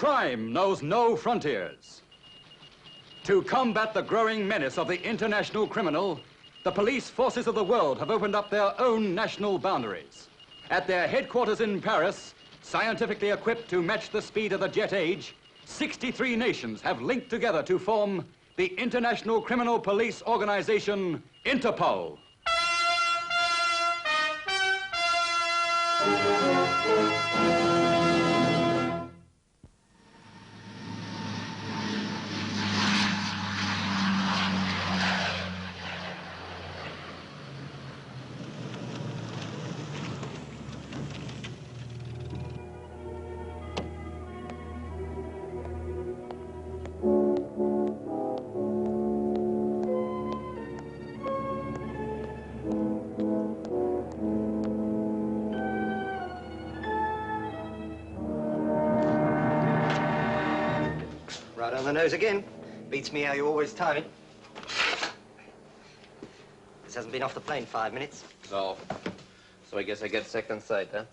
Crime knows no frontiers. To combat the growing menace of the international criminal, the police forces of the world have opened up their own national boundaries. At their headquarters in Paris, scientifically equipped to match the speed of the jet age, 63 nations have linked together to form the International Criminal Police Organization, Interpol. Right on the nose again. Beats me how you always time it. This hasn't been off the plane 5 minutes. No. So I guess I get second sight, huh?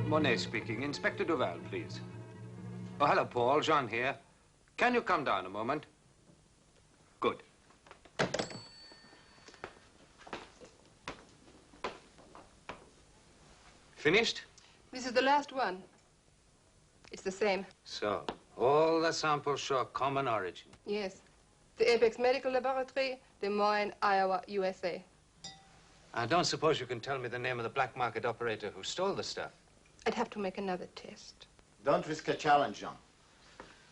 Monet speaking. Inspector Duval, please. Oh, hello, Paul. Jean here. Can you come down a moment? Good. Finished? This is the last one. It's the same. So, all the samples show a common origin. Yes. The Apex Medical Laboratory, Des Moines, Iowa, USA. I don't suppose you can tell me the name of the black market operator who stole the stuff. I'd have to make another test. Don't risk a challenge, Jean.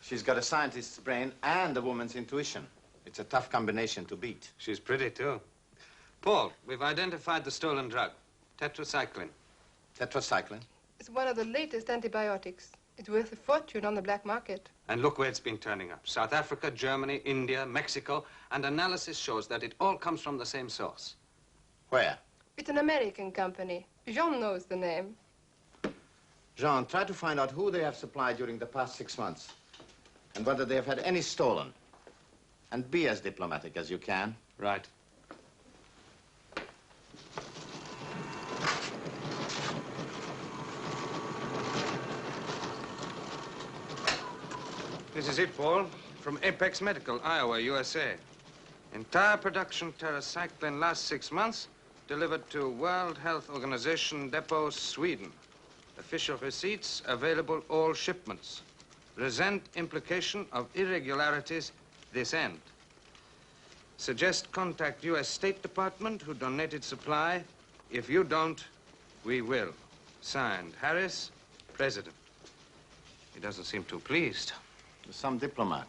She's got a scientist's brain and a woman's intuition. It's a tough combination to beat. She's pretty, too. Paul, we've identified the stolen drug, tetracycline. Tetracycline? It's one of the latest antibiotics. It's worth a fortune on the black market. And look where it's been turning up. South Africa, Germany, India, Mexico, and analysis shows that it all comes from the same source. Where? It's an American company. Jean knows the name. Jean, try to find out who they have supplied during the past 6 months and whether they have had any stolen. And be as diplomatic as you can. Right. This is it, Paul, from Apex Medical, Iowa, USA. Entire production tetracycline last 6 months, delivered to World Health Organization Depot, Sweden. Official receipts available all shipments. Resent implication of irregularities this end. Suggest contact U.S. State Department who donated supply. If you don't, we will. Signed, Harris, President. He doesn't seem too pleased. Some diplomat.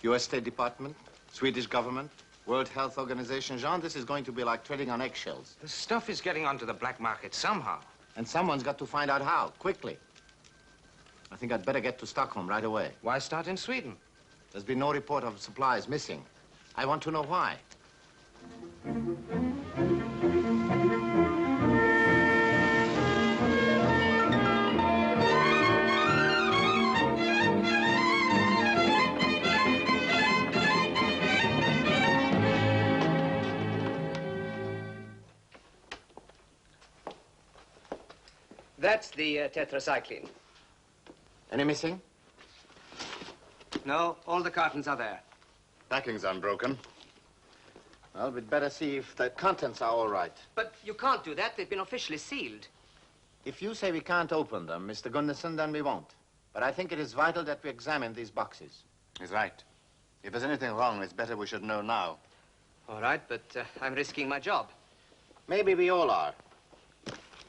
U.S. State Department, Swedish government, World Health Organization. Jean, this is going to be like treading on eggshells. The stuff is getting onto the black market somehow. And someone's got to find out how, quickly. I think I'd better get to Stockholm right away. Why start in Sweden? There's been no report of supplies missing. I want to know why. That's the tetracycline. Any missing? No, all the cartons are there. Packing's unbroken. Well, we'd better see if the contents are all right. But you can't do that. They've been officially sealed. If you say we can't open them, Mr. Gunderson, then we won't. But I think it is vital that we examine these boxes. He's right. If there's anything wrong, it's better we should know now. All right, but I'm risking my job. Maybe we all are.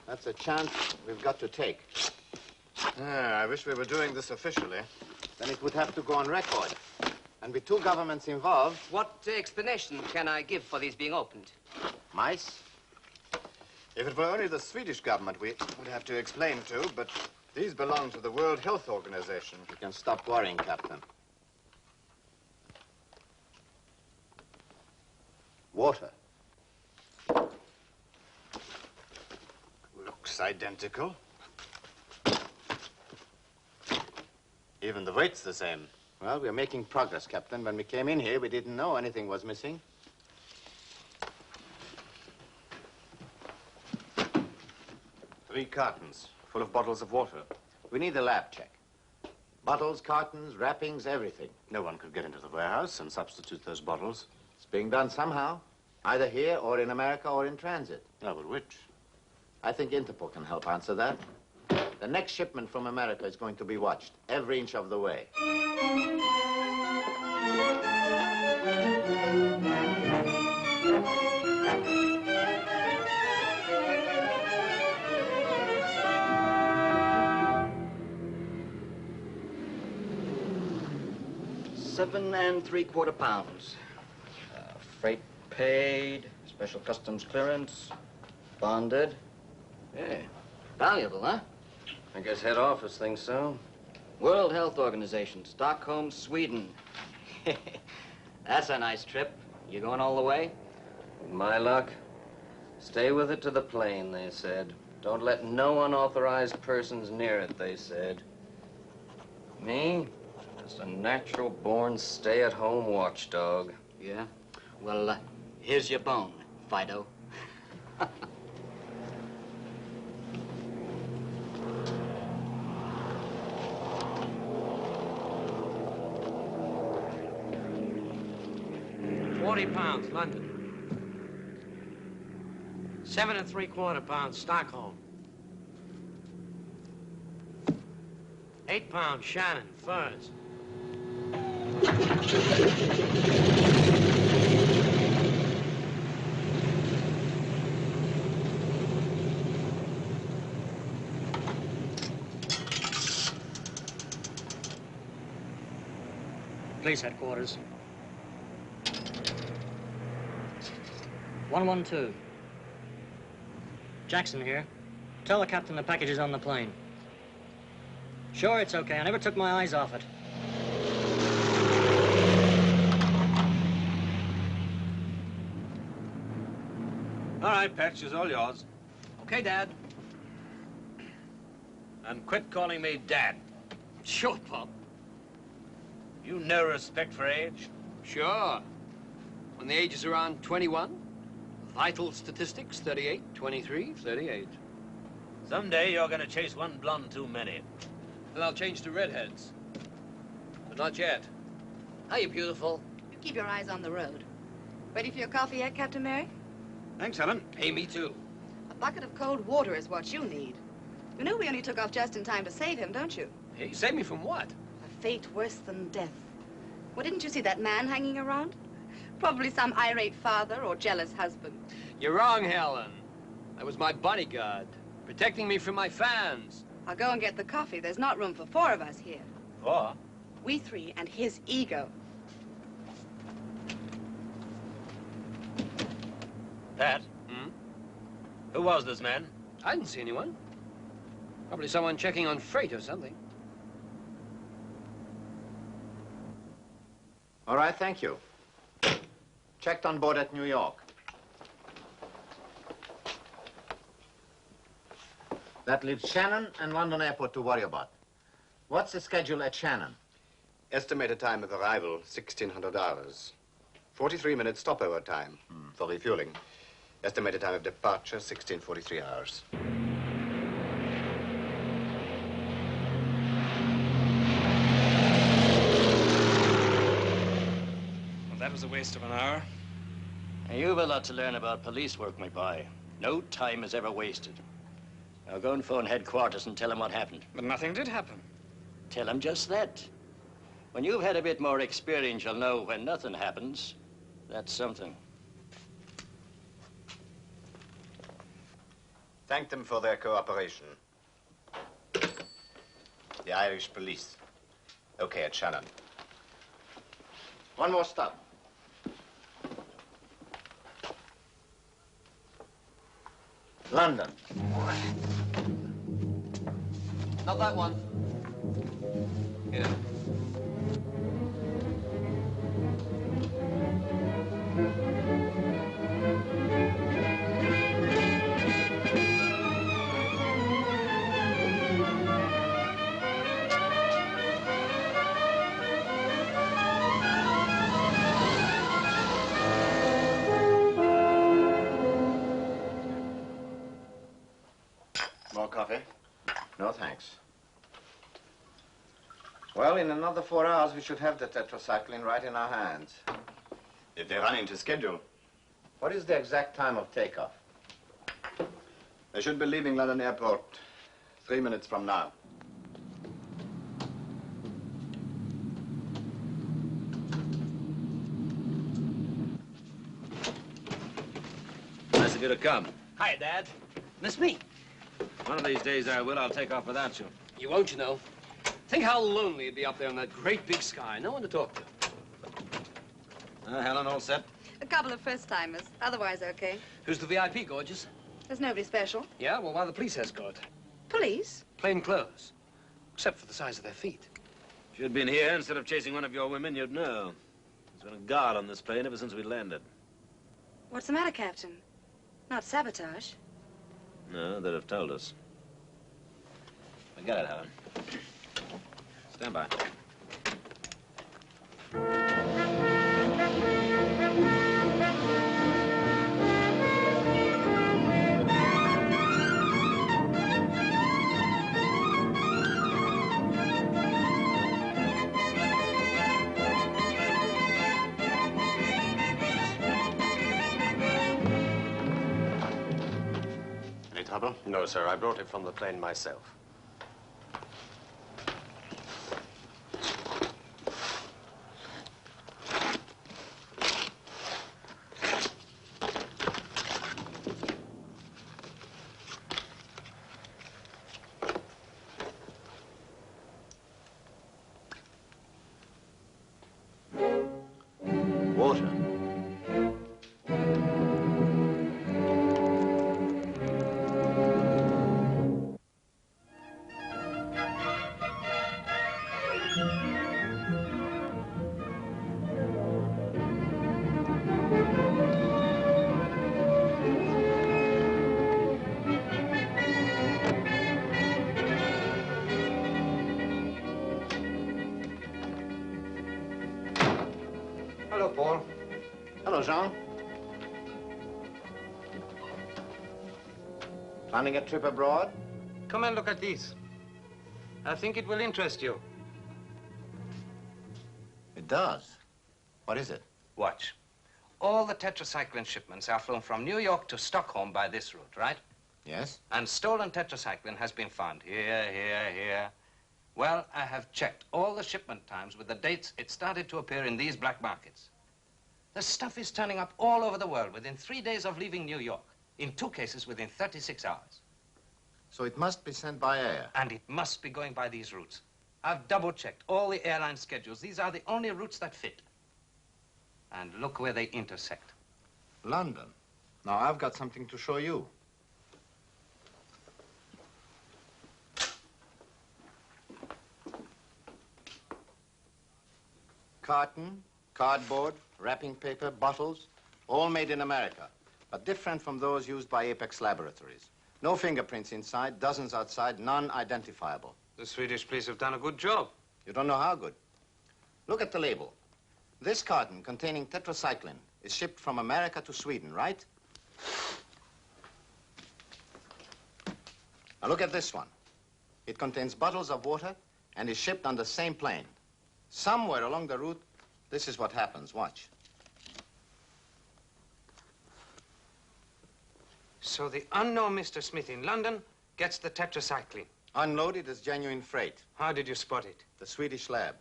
That's a chance we've got to take. I wish we were doing this officially. Then it would have to go on record. And with two governments involved... What explanation can I give for these being opened? Mice? If it were only the Swedish government we would have to explain to, but these belong to the World Health Organization. You can stop worrying, Captain. Water. Looks identical. Even the weight's the same. Well, we're making progress, Captain. When we came in here, we didn't know anything was missing. Three cartons full of bottles of water. We need a lab check. Bottles, cartons, wrappings, everything. No one could get into the warehouse and substitute those bottles. It's being done somehow, either here or in America or in transit. No, but which? I think Interpol can help answer that. The next shipment from America is going to be watched every inch of the way. $7 3/4 pounds. Freight paid, special customs clearance, bonded. Yeah, valuable, huh? I guess head office thinks so. World Health Organization, Stockholm, Sweden. That's a nice trip. You going all the way? With my luck, stay with it to the plane, they said. Don't let no unauthorized persons near it, they said. Me? Just a natural-born stay-at-home watchdog. Yeah? Well, here's your bone, Fido. £40, London. 7 3/4 pounds, Stockholm. £8, Shannon, furs. Police headquarters. 112. Jackson here. Tell the captain the package is on the plane. Sure, it's okay. I never took my eyes off it. All right, Patch, is all yours. Okay, Dad. And quit calling me Dad. Sure, Pop. You no respect for age? Sure. When the age is around 21, vital statistics, 38, 23, 38. Someday you're going to chase one blonde too many. Then I'll change to redheads. But not yet. Hiya, beautiful. You keep your eyes on the road. Ready for your coffee yet, Captain Mary? Thanks, Helen. Hey, me too. A bucket of cold water is what you need. You know we only took off just in time to save him, don't you? Hey, save me from what? A fate worse than death. Well, didn't you see that man hanging around? Probably some irate father or jealous husband. You're wrong, Helen. That was my bodyguard, protecting me from my fans. I'll go and get the coffee. There's not room for 4 of us here. 4? We 3 and his ego. Pat? Who was this man? I didn't see anyone. Probably someone checking on freight or something. All right, thank you. Checked on board at New York. That leaves Shannon and London Airport to worry about. What's the schedule at Shannon? Estimated time of arrival, 1,600 hours. 43 minutes stopover time for refueling. Estimated time of departure, 1643 hours. Well, that was a waste of an hour. You've a lot to learn about police work, my boy. No time is ever wasted. Now go and phone headquarters and tell them what happened. But nothing did happen. Tell them just that. When you've had a bit more experience, you'll know when nothing happens, that's something. Thank them for their cooperation. The Irish police. Okay, at Shannon. One more stop. London. Not that one. Here. More coffee? No, thanks. Well, in another 4 hours, we should have the tetracycline right in our hands. If they run into schedule. What is the exact time of takeoff? They should be leaving London Airport 3 minutes from now. Nice of you to come. Hi, Dad. Miss me? One of these days I will. I'll take off without you. You won't, you know. Think how lonely it'd be up there in that great big sky. No one to talk to. Helen, all set? A couple of first-timers. Otherwise, okay. Who's the VIP, gorgeous? There's nobody special. Yeah, well, why the police escort? Police? Plain clothes. Except for the size of their feet. If you'd been here, instead of chasing one of your women, you'd know. There's been a guard on this plane ever since we landed. What's the matter, Captain? Not sabotage? No, they'd have told us. Forget it, Helen. Stand by. Any trouble? No, sir. I brought it from the plane myself. Water. Hello, Paul. Hello, Jean. Planning a trip abroad? Come and look at these. I think it will interest you. It does. What is it? Watch. All the tetracycline shipments are flown from New York to Stockholm by this route, right? Yes? And stolen tetracycline has been found here, here, here. Well, I have checked all the shipment times with the dates it started to appear in these black markets. The stuff is turning up all over the world within 3 days of leaving New York. In 2 cases, within 36 hours. So it must be sent by air. And it must be going by these routes. I've double-checked all the airline schedules. These are the only routes that fit. And look where they intersect. London. Now, I've got something to show you. Carton, cardboard, wrapping paper, bottles, all made in America, but different from those used by Apex Laboratories. No fingerprints inside, dozens outside, none identifiable. The Swedish police have done a good job. You don't know how good. Look at the label. This carton containing tetracycline is shipped from America to Sweden, right? Now look at this one. It contains bottles of water and is shipped on the same plane. Somewhere along the route, this is what happens. Watch. So the unknown Mr. Smith in London gets the tetracycline. Unloaded as genuine freight. How did you spot it? The Swedish lab.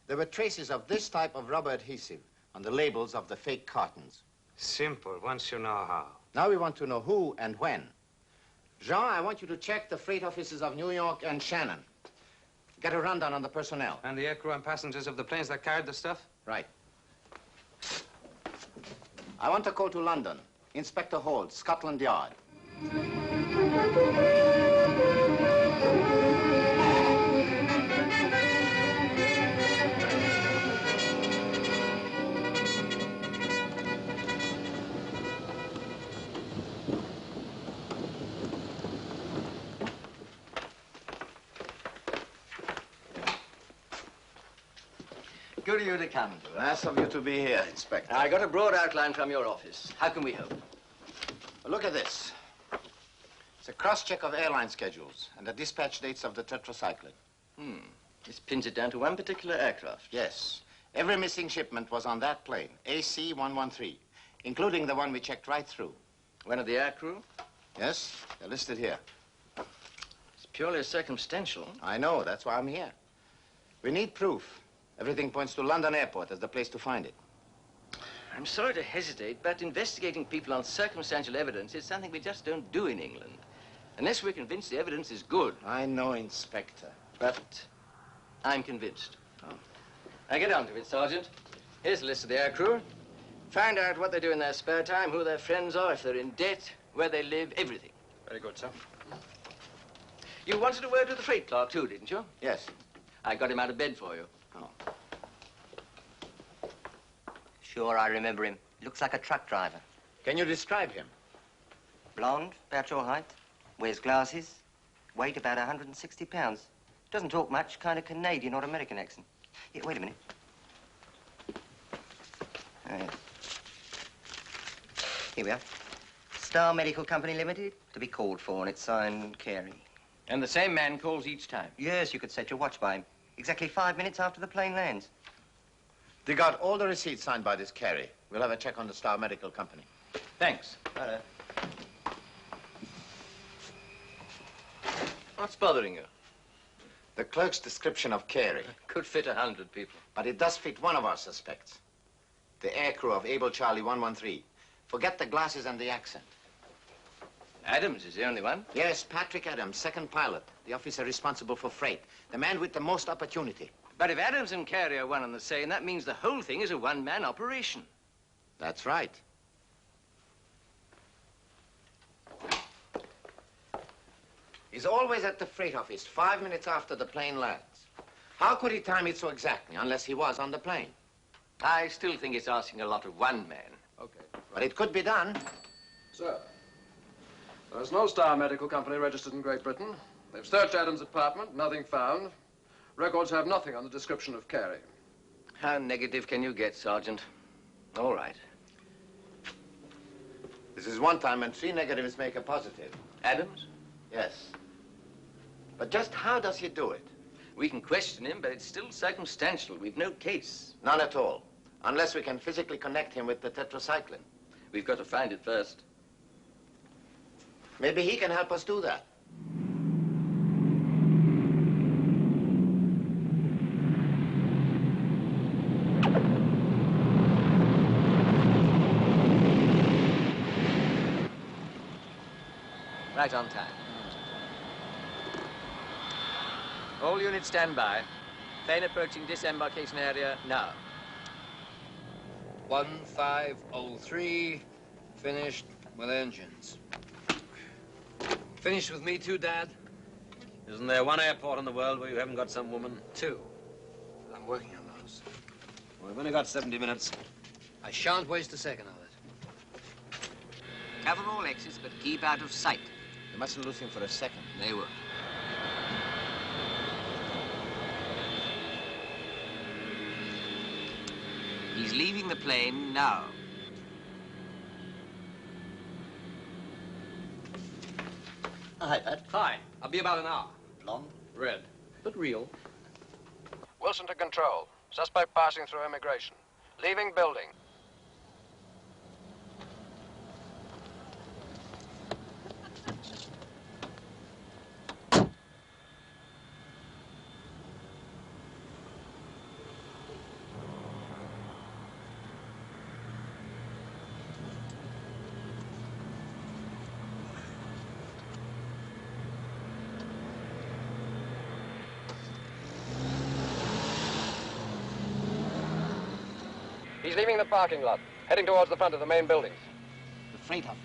There were traces of this type of rubber adhesive on the labels of the fake cartons. Simple, once you know how. Now we want to know who and when. Jean, I want you to check the freight offices of New York and Shannon. Get a rundown on the personnel. And the aircrew and passengers of the planes that carried the stuff? Right. I want to call to London. Inspector Holt, Scotland Yard. Good of you to come. Nice of you to be here, Inspector. I got a broad outline from your office. How can we help? Well, look at this. It's a cross-check of airline schedules and the dispatch dates of the tetracycline. This pins it down to one particular aircraft. Yes. Every missing shipment was on that plane, AC-113, including the one we checked right through. One of the aircrew? Yes, they're listed here. It's purely circumstantial. I know, that's why I'm here. We need proof. Everything points to London Airport as the place to find it. I'm sorry to hesitate, but investigating people on circumstantial evidence is something we just don't do in England. Unless we're convinced the evidence is good. I know, Inspector. But I'm convinced. Now get on to it, Sergeant. Here's a list of the aircrew. Find out what they do in their spare time, who their friends are, if they're in debt, where they live, everything. Very good, sir. You wanted a word with the freight clerk, too, didn't you? Yes. I got him out of bed for you. Sure, I remember him. Looks like a truck driver. Can you describe him? Blonde, about your height. Wears glasses. Weight about 160 pounds. Doesn't talk much, kind of Canadian or American accent. Yeah, wait a minute. Oh, yeah. Here we are. Star Medical Company Limited, to be called for, and it's signed Carey. And the same man calls each time? Yes, you could set your watch by him. Exactly 5 minutes after the plane lands. Dig out all the receipts signed by this Carey. We'll have a check on the Star Medical Company. Thanks. What's bothering you? The clerk's description of Carey. Could fit 100 people. But it does fit one of our suspects. The aircrew of Able Charlie 113. Forget the glasses and the accent. Adams is the only one? Yes, Patrick Adams, second pilot. The officer responsible for freight. The man with the most opportunity. But if Adams and Carey are one and the same, that means the whole thing is a one-man operation. That's right. He's always at the freight office 5 minutes after the plane lands. How could he time it so exactly unless he was on the plane? I still think it's asking a lot of one man. Okay. But it could be done. Sir, there's no Star Medical Company registered in Great Britain. They've searched Adams' apartment, nothing found. Records have nothing on the description of Carey. How negative can you get, Sergeant? All right. This is one time when 3 negatives make a positive. Adams? Yes. But just how does he do it? We can question him, but it's still circumstantial. We've no case. None at all. Unless we can physically connect him with the tetracycline. We've got to find it first. Maybe he can help us do that. Right on time. All units stand by. Plane approaching disembarkation area now. 1503, finished with engines. Finished with me too, Dad? Isn't there one airport in the world where you haven't got some woman? 2. I'm working on those. Well, we've only got 70 minutes. I shan't waste a second of it. Cover all exits, but keep out of sight. You mustn't lose him for a second. They won't. He's leaving the plane now. Hi, Pat. Hi. I'll be about an hour. Blonde? Red. But real. Wilson to control. Suspect passing through immigration. Leaving building. He's leaving the parking lot, heading towards the front of the main buildings. The freight office.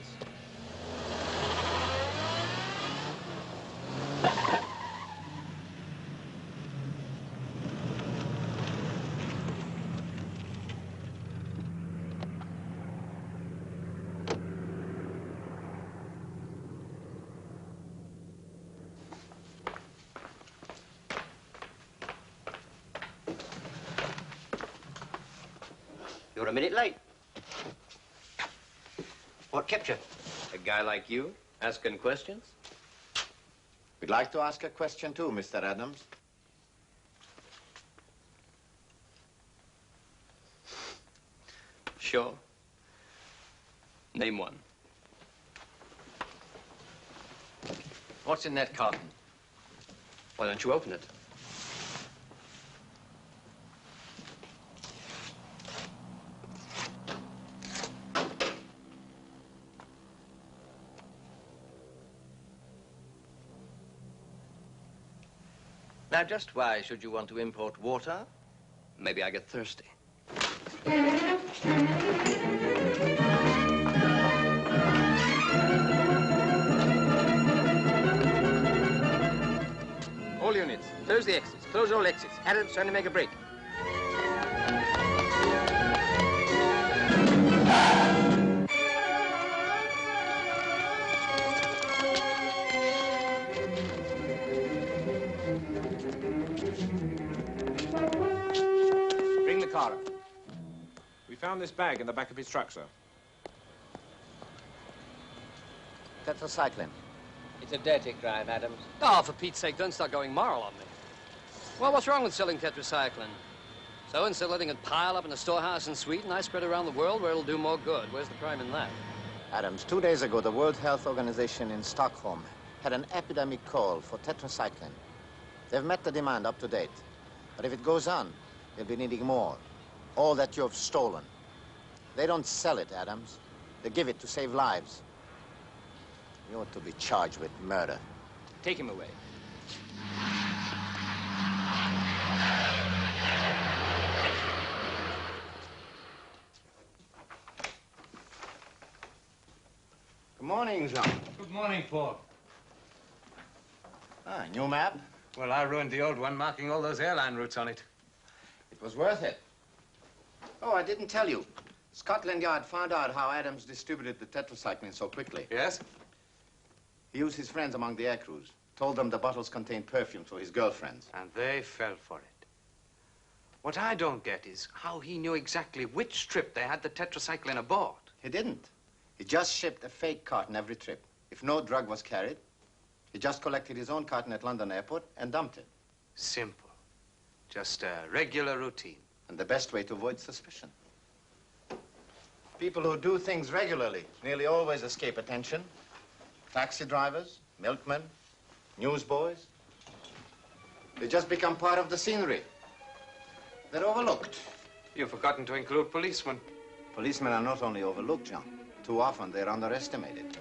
You're a minute late. What kept you? A guy like you, asking questions? We'd like to ask a question too, Mr. Adams. Sure. Name one. What's in that carton? Why don't you open it? Now, just why should you want to import water? Maybe I get thirsty. All units, close the exits. Close all exits. Adams trying to make a break. Bring the car up. We found this bag in the back of his truck, sir. Tetracycline. It's a dirty crime, Adams. Oh, for Pete's sake, don't start going moral on me. Well, what's wrong with selling tetracycline? So instead of letting it pile up in a storehouse in Sweden, I spread it around the world where it'll do more good. Where's the crime in that? Adams, 2 days ago, the World Health Organization in Stockholm had an epidemic call for tetracycline. They've met the demand up to date. But if it goes on, they'll be needing more. All that you've stolen. They don't sell it, Adams. They give it to save lives. You ought to be charged with murder. Take him away. Good morning, Jean. Good morning, Paul. Ah, new map? Well, I ruined the old one, marking all those airline routes on it. It was worth it. Oh, I didn't tell you. Scotland Yard found out how Adams distributed the tetracycline so quickly. Yes? He used his friends among the air crews. Told them the bottles contained perfume for his girlfriends. And they fell for it. What I don't get is how he knew exactly which strip they had the tetracycline aboard. He didn't. He just shipped a fake carton every trip. If no drug was carried, he just collected his own carton at London airport and dumped it. Simple. Just a regular routine. And the best way to avoid suspicion. People who do things regularly nearly always escape attention. Taxi drivers, milkmen, newsboys. They just become part of the scenery. They're overlooked. You've forgotten to include policemen. Policemen are not only overlooked, John. Too often they're underestimated.